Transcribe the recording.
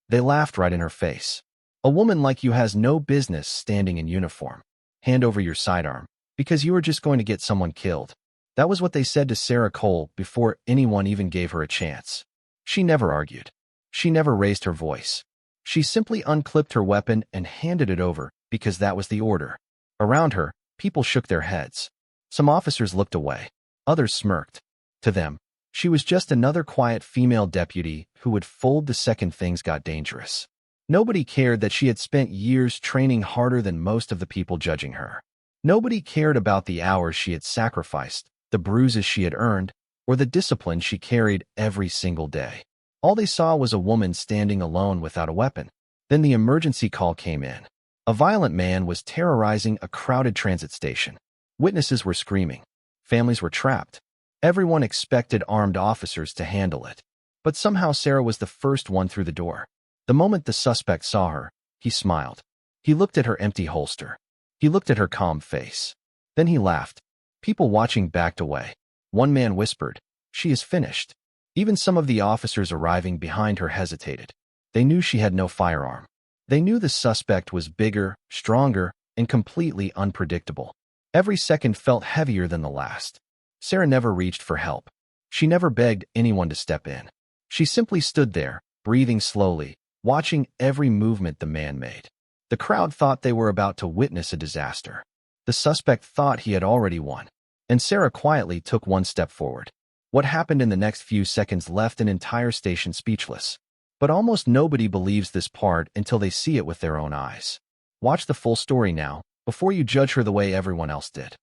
They laughed right in her face. A woman like you has no business standing in uniform. Hand over your sidearm, because you are just going to get someone killed. That was what they said to Sarah Cole before anyone even gave her a chance. She never argued. She never raised her voice. She simply unclipped her weapon and handed it over because that was the order. Around her, people shook their heads. Some officers looked away. Others smirked. To them, she was just another quiet female deputy who would fold the second things got dangerous. Nobody cared that she had spent years training harder than most of the people judging her. Nobody cared about the hours she had sacrificed, the bruises she had earned, or the discipline she carried every single day. All they saw was a woman standing alone without a weapon. Then the emergency call came in. A violent man was terrorizing a crowded transit station. Witnesses were screaming. Families were trapped. Everyone expected armed officers to handle it. But somehow Sarah was the first one through the door. The moment the suspect saw her, he smiled. He looked at her empty holster. He looked at her calm face. Then he laughed. People watching backed away. One man whispered, "She is finished." Even some of the officers arriving behind her hesitated. They knew she had no firearm. They knew the suspect was bigger, stronger, and completely unpredictable. Every second felt heavier than the last. Sarah never reached for help. She never begged anyone to step in. She simply stood there, breathing slowly, watching every movement the man made. The crowd thought they were about to witness a disaster. The suspect thought he had already won. And Sarah quietly took one step forward. What happened in the next few seconds left an entire station speechless. But almost nobody believes this part until they see it with their own eyes. Watch the full story now, before you judge her the way everyone else did.